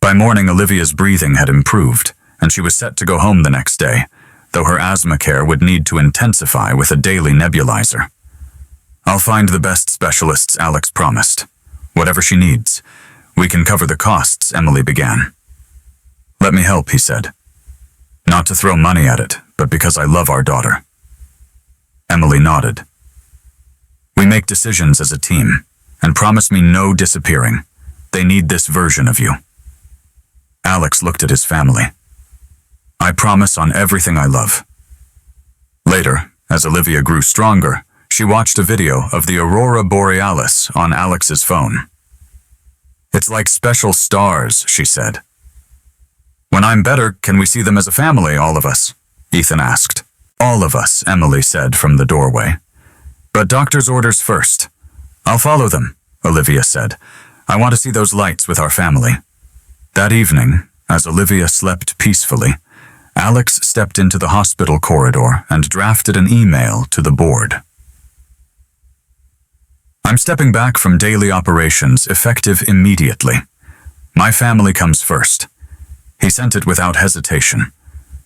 By morning, Olivia's breathing had improved, and she was set to go home the next day, though her asthma care would need to intensify with a daily nebulizer. I'll find the best specialists, Alex promised. Whatever she needs. We can cover the costs, Emily began. Let me help, he said. Not to throw money at it, but because I love our daughter. Emily nodded. We make decisions as a team, and promise me no disappearing. They need this version of you. Alex looked at his family. I promise on everything I love. Later, as Olivia grew stronger, she watched a video of the Aurora Borealis on Alex's phone. It's like special stars, she said. When I'm better, can we see them as a family, all of us? Ethan asked. All of us, Emily said from the doorway. But doctor's orders first. I'll follow them, Olivia said. I want to see those lights with our family. That evening, as Olivia slept peacefully, Alex stepped into the hospital corridor and drafted an email to the board. I'm stepping back from daily operations, effective immediately. My family comes first. He sent it without hesitation.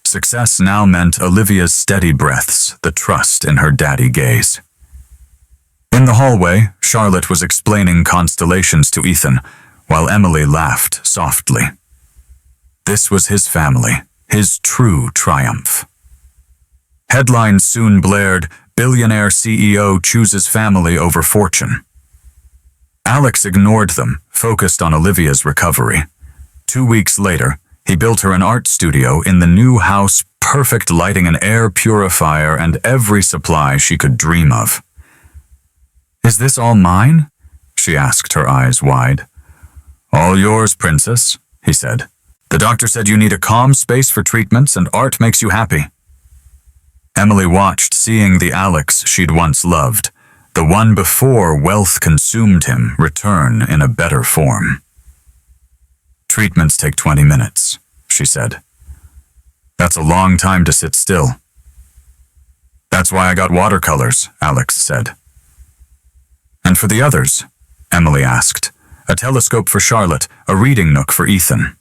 Success now meant Olivia's steady breaths, the trust in her daddy gaze. In the hallway, Charlotte was explaining constellations to Ethan, while Emily laughed softly. This was his family, his true triumph. Headlines soon blared, "Billionaire CEO chooses family over fortune." Alex ignored them, focused on Olivia's recovery. 2 weeks later, he built her an art studio in the new house, perfect lighting, an air purifier, and every supply she could dream of. "Is this all mine?" she asked, her eyes wide. "All yours, princess," he said. "The doctor said you need a calm space for treatments and art makes you happy." Emily watched, seeing the Alex she'd once loved, the one before wealth consumed him, return in a better form. "Treatments take 20 minutes, she said. "That's a long time to sit still." "That's why I got watercolors," Alex said. "And for the others?" Emily asked. "A telescope for Charlotte, a reading nook for Ethan."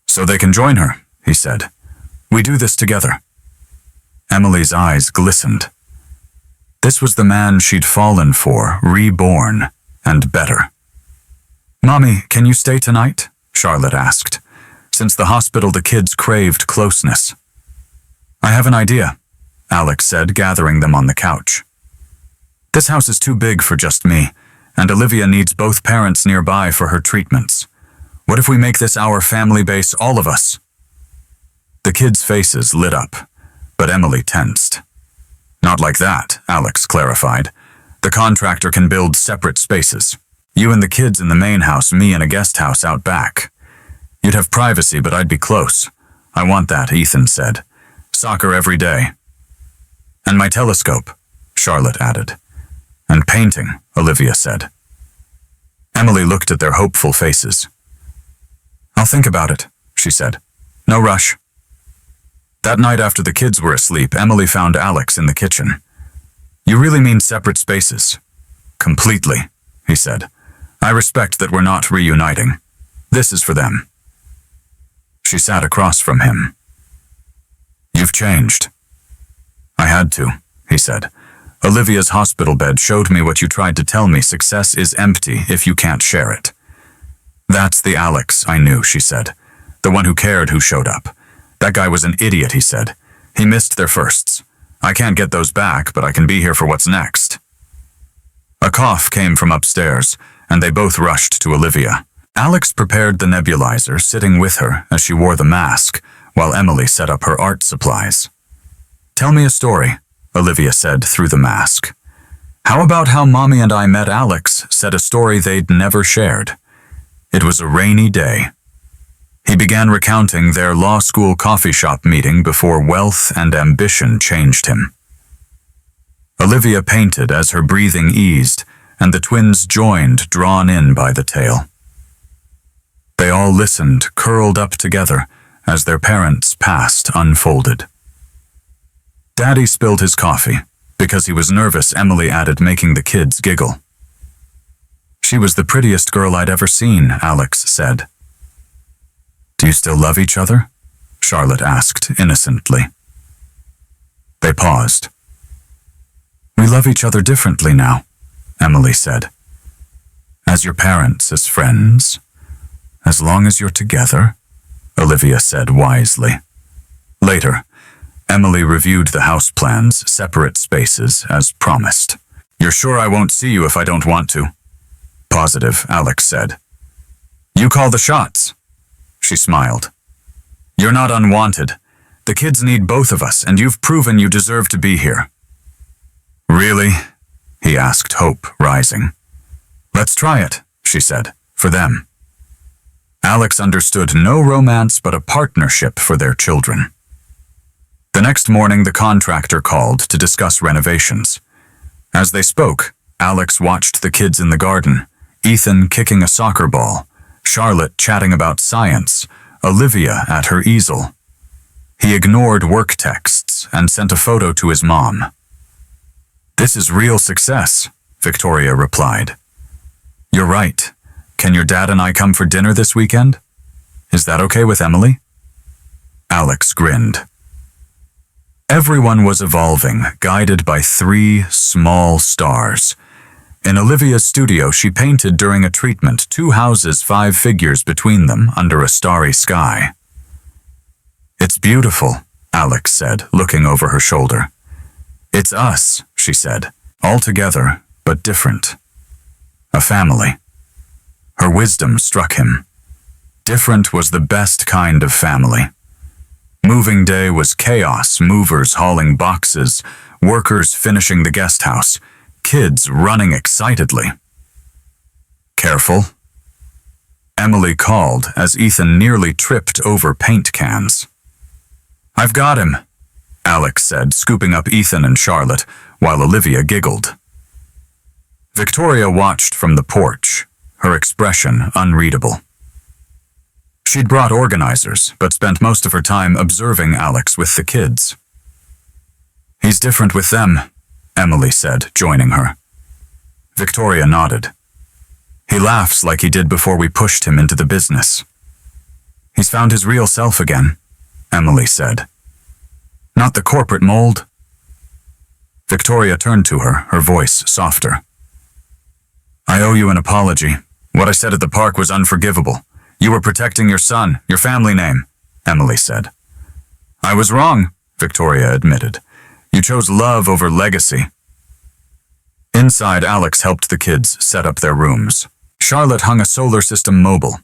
"So they can join her," he said. "We do this together." Emily's eyes glistened. This was the man she'd fallen for, reborn, and better. "Mommy, can you stay tonight?" Charlotte asked. Since the hospital, the kids craved closeness. "I have an idea," Alex said, gathering them on the couch. "This house is too big for just me, and Olivia needs both parents nearby for her treatments. What if we make this our family base, all of us?" The kids' faces lit up, but Emily tensed. "Not like that," Alex clarified. "The contractor can build separate spaces. You and the kids in the main house, me in a guest house out back. You'd have privacy, but I'd be close. I want that," Ethan said. "Soccer every day." "And my telescope," Charlotte added. "And painting," Olivia said. Emily looked at their hopeful faces. "I'll think about it," she said. "No rush." That night after the kids were asleep, Emily found Alex in the kitchen. "You really mean separate spaces?" "Completely," he said. "I respect that we're not reuniting. This is for them." She sat across from him. "You've changed." "I had to," he said. "Olivia's hospital bed showed me what you tried to tell me. Success is empty if you can't share it." "That's the Alex I knew," she said. "The one who cared, who showed up. That guy was an idiot," he said. "He missed their firsts. I can't get those back, but I can be here for what's next." A cough came from upstairs, and they both rushed to Olivia. Alex prepared the nebulizer, sitting with her as she wore the mask, while Emily set up her art supplies. "Tell me a story," Olivia said through the mask. "How about how Mommy and I met Alex?" said a story they'd never shared. It was a rainy day. He began recounting their law school coffee shop meeting before wealth and ambition changed him. Olivia painted as her breathing eased, and the twins joined, drawn in by the tale. They all listened, curled up together, as their parents' past unfolded. Daddy spilled his coffee. Because he was nervous, Emily added, making the kids giggle. "She was the prettiest girl I'd ever seen," Alex said. "Do you still love each other?" Charlotte asked innocently. They paused. "We love each other differently now," Emily said. "As your parents, as friends, as long as you're together," Olivia said wisely. Later, Emily reviewed the house plans, separate spaces, as promised. "You're sure I won't see you if I don't want to?" "Positive," Alex said. "You call the shots." She smiled. "You're not unwanted. The kids need both of us, and you've proven you deserve to be here." "Really?" he asked, hope rising. "Let's try it," she said, "for them." Alex understood no romance but a partnership for their children. The next morning, the contractor called to discuss renovations. As they spoke, Alex watched the kids in the garden, Ethan kicking a soccer ball, Charlotte chatting about science, Olivia at her easel. He ignored work texts and sent a photo to his mom. "This is real success," Victoria replied. "You're right. Can your dad and I come for dinner this weekend? Is that okay with Emily?" Alex grinned. Everyone was evolving, guided by 3 small stars. In Olivia's studio, she painted during a treatment 2 houses, 5 figures between them, under a starry sky. "It's beautiful," Alex said, looking over her shoulder. "It's us," she said, "all together, but different. A family." Her wisdom struck him. Different was the best kind of family. Moving day was chaos, movers hauling boxes, workers finishing the guest house, kids running excitedly. "Careful," Emily called as Ethan nearly tripped over paint cans. "I've got him," Alex said, scooping up Ethan and Charlotte, while Olivia giggled. Victoria watched from the porch, her expression unreadable. She'd brought organizers, but spent most of her time observing Alex with the kids. "He's different with them," Emily said, joining her. Victoria nodded. "He laughs like he did before we pushed him into the business." "He's found his real self again," Emily said. "Not the corporate mold." Victoria turned to her, her voice softer. "I owe you an apology. What I said at the park was unforgivable. You were protecting your son, your family name," Emily said. "I was wrong," Victoria admitted. "You chose love over legacy." Inside, Alex helped the kids set up their rooms. Charlotte hung a solar system mobile.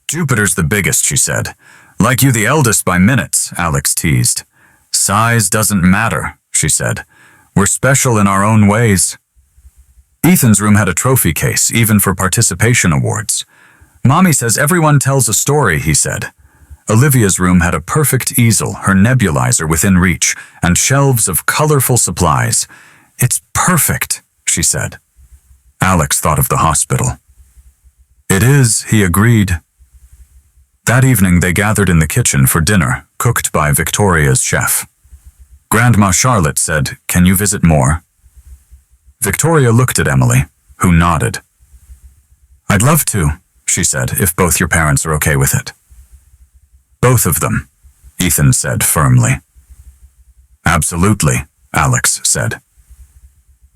"Jupiter's the biggest," she said. "Like you, the eldest by minutes," Alex teased. "Size doesn't matter," she said. "We're special in our own ways." Ethan's room had a trophy case, even for participation awards. "Mommy says everyone tells a story," he said. Olivia's room had a perfect easel, her nebulizer within reach, and shelves of colorful supplies. "It's perfect," she said. Alex thought of the hospital. "It is," he agreed. That evening they gathered in the kitchen for dinner, cooked by Victoria's chef. Grandma Charlotte said, "Can you visit more?" Victoria looked at Emily, who nodded. "I'd love to," she said, "if both your parents are okay with it." "Both of them," Ethan said firmly. "Absolutely," Alex said.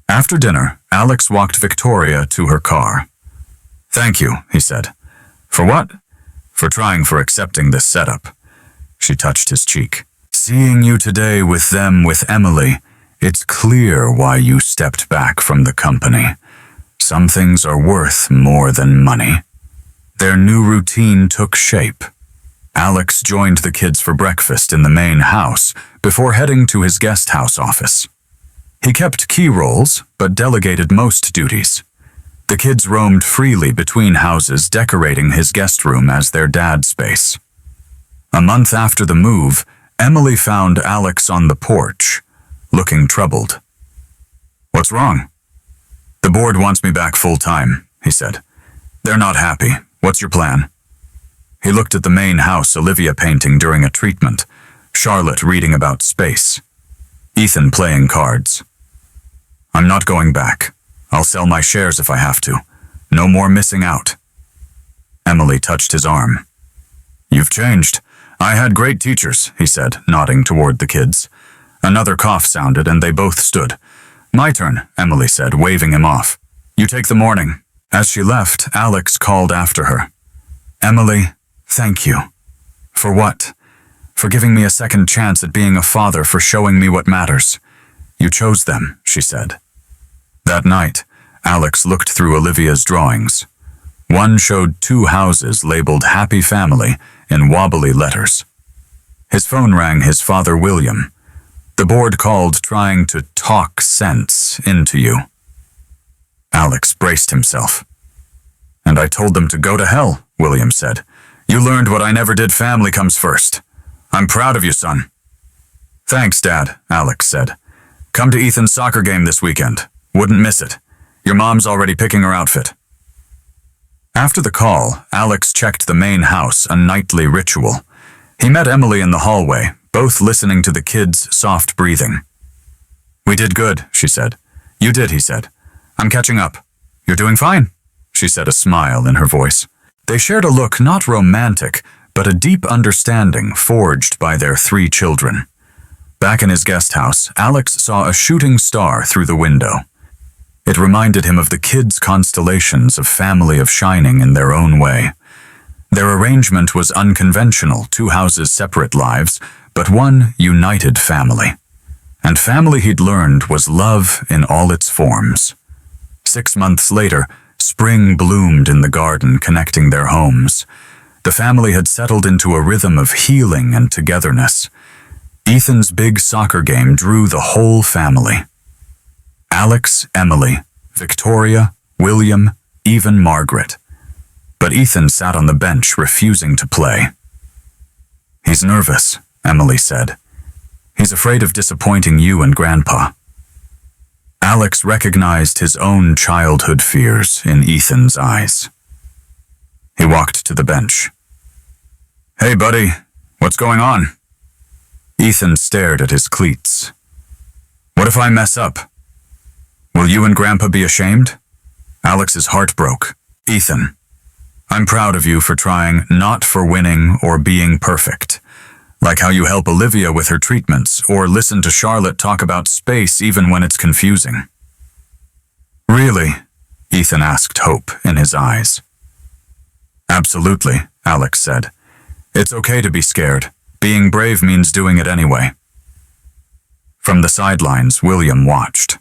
After dinner, Alex walked Victoria to her car. "Thank you," he said. "For what?" "For trying, for accepting this setup." She touched his cheek. "Seeing you today with them, with Emily, it's clear why you stepped back from the company. Some things are worth more than money." Their new routine took shape. Alex joined the kids for breakfast in the main house before heading to his guest house office. He kept key roles, but delegated most duties. The kids roamed freely between houses, decorating his guest room as their dad space. A month after the move, Emily found Alex on the porch, looking troubled. "What's wrong?" "The board wants me back full-time," he said. "They're not happy. What's your plan?" He looked at the main house, Olivia painting during a treatment, Charlotte reading about space, Ethan playing cards. "I'm not going back. I'll sell my shares if I have to. No more missing out." Emily touched his arm. "You've changed. I had great teachers," he said, nodding toward the kids. Another cough sounded, and they both stood. "My turn," Emily said, waving him off. "You take the morning." As she left, Alex called after her. "Emily, thank you." "For what?" "For giving me a second chance at being a father, for showing me what matters." "You chose them," she said. That night, Alex looked through Olivia's drawings. One showed 2 houses labeled Happy Family in wobbly letters. His phone rang, his father William. The board called, trying to talk sense into you. Alex braced himself. "And I told them to go to hell," William said. "You learned what I never did. Family comes first. I'm proud of you, son." "Thanks, Dad," Alex said. "Come to Ethan's soccer game this weekend. Wouldn't miss it. Your mom's already picking her outfit." After the call, Alex checked the main house, a nightly ritual. He met Emily in the hallway, both listening to the kids' soft breathing. "We did good," she said. "You did," he said. "I'm catching up." "You're doing fine," she said, a smile in her voice. They shared a look not romantic, but a deep understanding forged by their 3 children. Back in his guest house, Alex saw a shooting star through the window. It reminded him of the kids' constellations of family of shining in their own way. Their arrangement was unconventional, 2 houses, separate lives, but one united family. And family, he'd learned, was love in all its forms. 6 months later, spring bloomed in the garden connecting their homes. The family had settled into a rhythm of healing and togetherness. Ethan's big soccer game drew the whole family. Alex, Emily, Victoria, William, even Margaret. But Ethan sat on the bench, refusing to play. "He's nervous," Emily said. "He's afraid of disappointing you and Grandpa." Alex recognized his own childhood fears in Ethan's eyes. He walked to the bench. "Hey, buddy, what's going on?" Ethan stared at his cleats. "What if I mess up? Will you and Grandpa be ashamed?" Alex's heart broke. "Ethan, I'm proud of you for trying, not for winning or being perfect. Like how you help Olivia with her treatments, or listen to Charlotte talk about space even when it's confusing." "Really?" Ethan asked, hope in his eyes. "Absolutely," Alex said. "It's okay to be scared. Being brave means doing it anyway." From the sidelines, William watched.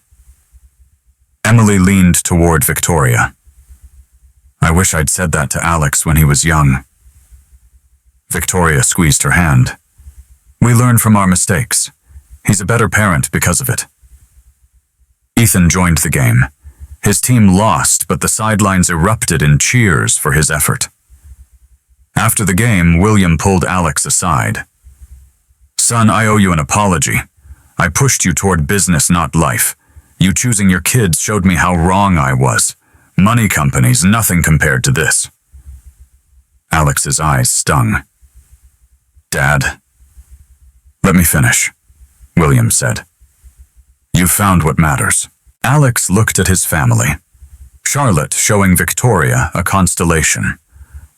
Emily leaned toward Victoria. "I wish I'd said that to Alex when he was young." Victoria squeezed her hand. "We learn from our mistakes. He's a better parent because of it." Ethan joined the game. His team lost, but the sidelines erupted in cheers for his effort. After the game, William pulled Alex aside. "Son, I owe you an apology. I pushed you toward business, not life. You choosing your kids showed me how wrong I was. Money companies, nothing compared to this." Alex's eyes stung. "Dad." "Let me finish," William said. "You've found what matters." Alex looked at his family. Charlotte showing Victoria a constellation.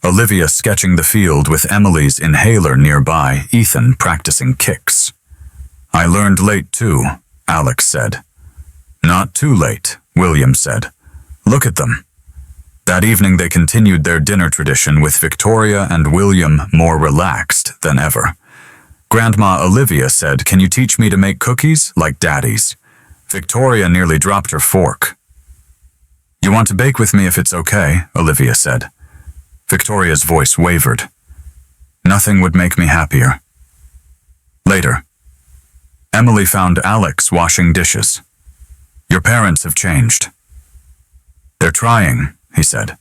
Olivia sketching the field with Emily's inhaler nearby, Ethan practicing kicks. "I learned late too," Alex said. "Not too late," William said. "Look at them." That evening they continued their dinner tradition with Victoria and William more relaxed than ever. Grandma Olivia said, "Can you teach me to make cookies like Daddy's?" Victoria nearly dropped her fork. "You want to bake with me if it's okay," Olivia said. Victoria's voice wavered. "Nothing would make me happier." Later, Emily found Alex washing dishes. "Your parents have changed." "They're trying," he said.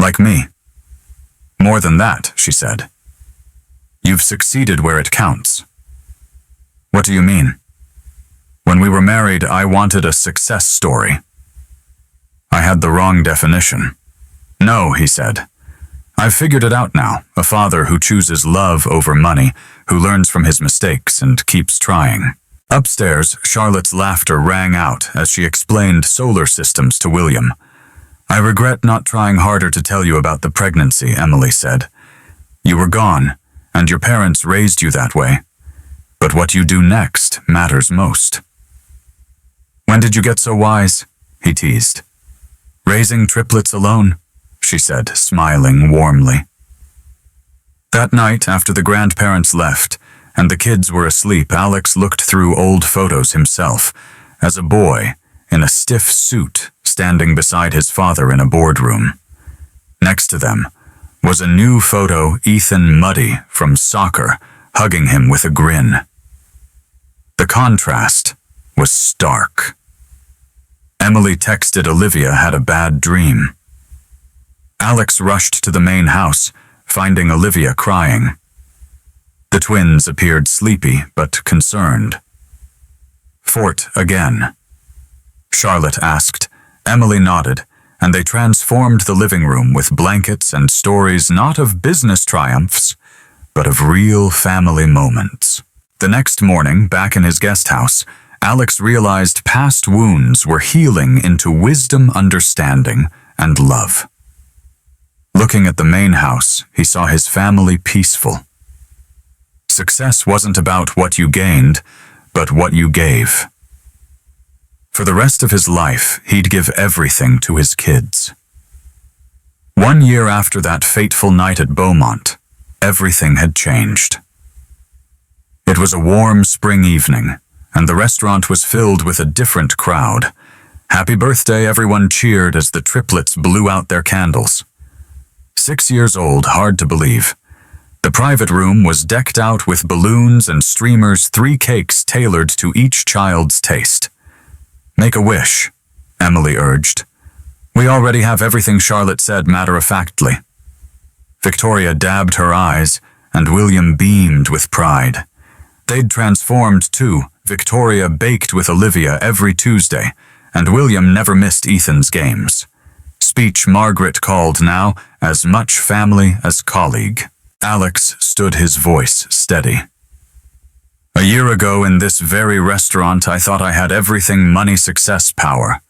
"Like me." "More than that," she said. "You've succeeded where it counts." "What do you mean?" "When we were married, I wanted a success story." I had the wrong definition. "No," he said. "I've figured it out now, a father who chooses love over money, who learns from his mistakes and keeps trying." Upstairs, Charlotte's laughter rang out as she explained solar systems to William. "I regret not trying harder to tell you about the pregnancy," Emily said. "You were gone, and your parents raised you that way. But what you do next matters most." "When did you get so wise?" he teased. "Raising triplets alone," she said, smiling warmly. That night, after the grandparents left, and the kids were asleep, Alex looked through old photos himself, as a boy, in a stiff suit, standing beside his father in a boardroom. Next to them was a new photo, Ethan muddy from soccer, hugging him with a grin. The contrast was stark. Emily texted Olivia had a bad dream. Alex rushed to the main house, finding Olivia crying. The twins appeared sleepy but concerned. "Fort again?" Charlotte asked. Emily nodded, and they transformed the living room with blankets and stories not of business triumphs, but of real family moments. The next morning, back in his guest house, Alex realized past wounds were healing into wisdom, understanding, and love. Looking at the main house, he saw his family peaceful. Success wasn't about what you gained, but what you gave. For the rest of his life, he'd give everything to his kids. 1 year after that fateful night at Beaumont, everything had changed. It was a warm spring evening, and the restaurant was filled with a different crowd. Happy birthday, everyone cheered as the triplets blew out their candles. 6 years old, hard to believe. The private room was decked out with balloons and streamers, 3 cakes tailored to each child's taste. Make a wish, Emily urged. We already have everything, Charlotte said matter-of-factly. Victoria dabbed her eyes, and William beamed with pride. They'd transformed too. Victoria baked with Olivia every Tuesday, and William never missed Ethan's games. Speech Margaret called now, as much family as colleague. Alex stood, his voice steady. A year ago in this very restaurant, I thought I had everything: money, success, power.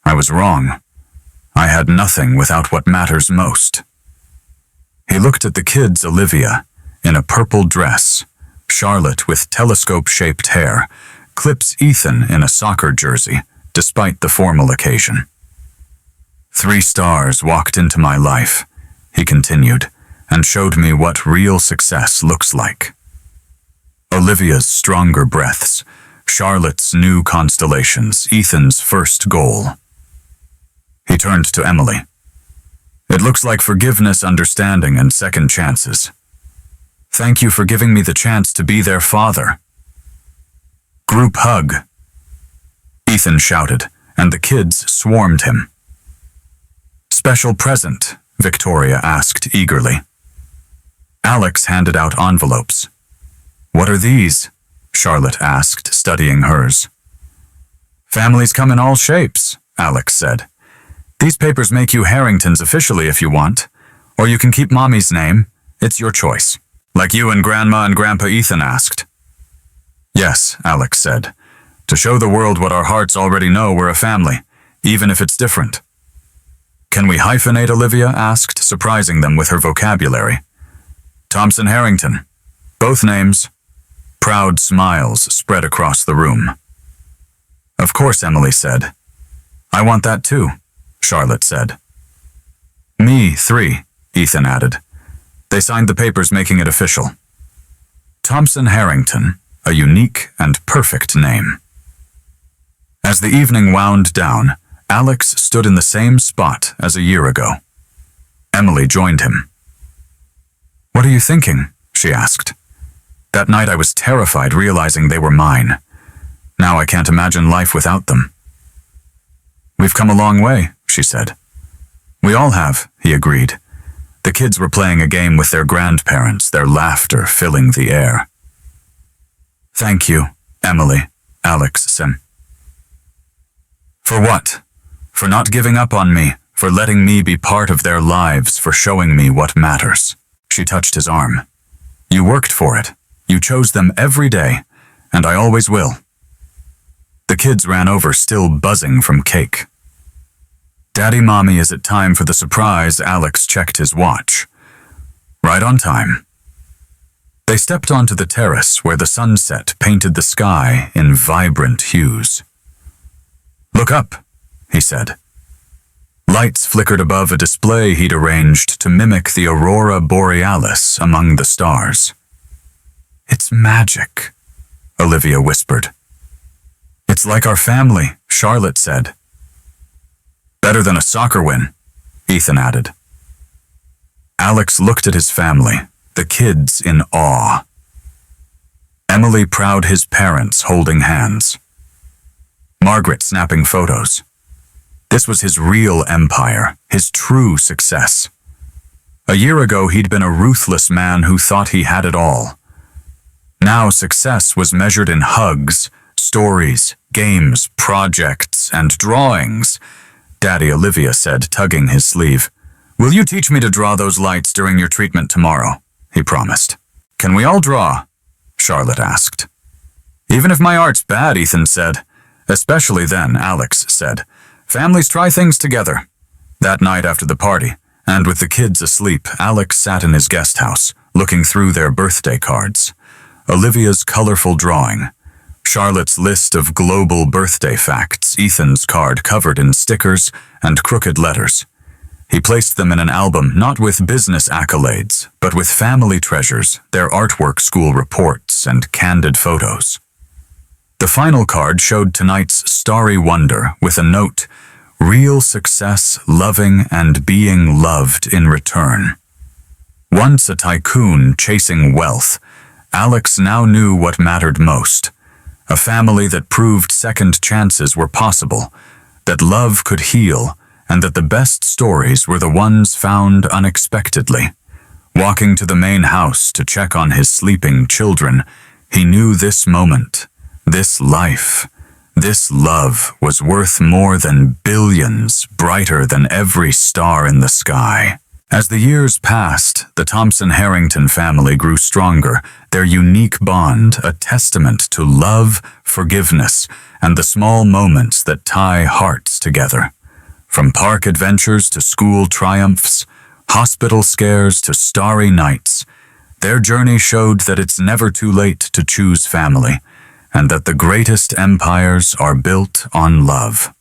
I was wrong. I had nothing without what matters most. He looked at the kids, Olivia, in a purple dress, Charlotte with telescope-shaped hair, clips Ethan in a soccer jersey, despite the formal occasion. 3 stars walked into my life, he continued, and showed me what real success looks like. Olivia's stronger breaths, Charlotte's new constellations, Ethan's first goal. He turned to Emily. It looks like forgiveness, understanding, and second chances. Thank you for giving me the chance to be their father. Group hug, Ethan shouted, and the kids swarmed him. Special present, Victoria asked eagerly. Alex handed out envelopes. What are these? Charlotte asked, studying hers. Families come in all shapes, Alex said. These papers make you Harringtons officially if you want, or you can keep Mommy's name. It's your choice. Like you and Grandma and Grandpa, Ethan asked. Yes, Alex said. To show the world what our hearts already know, we're a family, even if it's different. Can we hyphenate, Olivia asked, surprising them with her vocabulary. Thompson Harrington. Both names. Proud smiles spread across the room. Of course, Emily said. I want that too, Charlotte said. Me, 3, Ethan added. They signed the papers making it official. Thompson Harrington, a unique and perfect name. As the evening wound down, Alex stood in the same spot as a year ago. Emily joined him. What are you thinking? She asked. That night I was terrified, realizing they were mine. Now I can't imagine life without them. We've come a long way, she said. We all have, he agreed. The kids were playing a game with their grandparents, their laughter filling the air. Thank you, Emily, Alex said. For what? For not giving up on me, for letting me be part of their lives, for showing me what matters. She touched his arm. You worked for it. You chose them every day, and I always will. The kids ran over, still buzzing from cake. Daddy, Mommy, is it time for the surprise? Alex checked his watch. Right on time. They stepped onto the terrace where the sunset painted the sky in vibrant hues. Look up, he said. Lights flickered above a display he'd arranged to mimic the aurora borealis among the stars. It's magic, Olivia whispered. It's like our family, Charlotte said. Better than a soccer win, Ethan added. Alex looked at his family, the kids in awe. Emily proud, his parents holding hands. Margaret snapping photos. This was his real empire, his true success. A year ago he'd been a ruthless man who thought he had it all. Now success was measured in hugs, stories, games, projects, and drawings. Daddy, Olivia said, tugging his sleeve. Will you teach me to draw those lights during your treatment tomorrow? He promised. Can we all draw? Charlotte asked. Even if my art's bad, Ethan said. Especially then, Alex said. Families try things together. That night after the party, And with the kids asleep, Alex sat in his guest house, looking through their birthday cards. Olivia's colorful drawing, Charlotte's list of global birthday facts, Ethan's card covered in stickers and crooked letters. He placed them in an album not with business accolades, but with family treasures, their artwork, school reports, and candid photos. The final card showed tonight's starry wonder with a note, "Real success, loving and being loved in return." Once a tycoon chasing wealth, Alex now knew what mattered most. A family that proved second chances were possible, that love could heal, and that the best stories were the ones found unexpectedly. Walking to the main house to check on his sleeping children, he knew this moment, this life, this love was worth more than billions, brighter than every star in the sky. As the years passed, the Thompson-Harrington family grew stronger, their unique bond a testament to love, forgiveness, and the small moments that tie hearts together. From park adventures to school triumphs, hospital scares to starry nights, their journey showed that it's never too late to choose family, and that the greatest empires are built on love.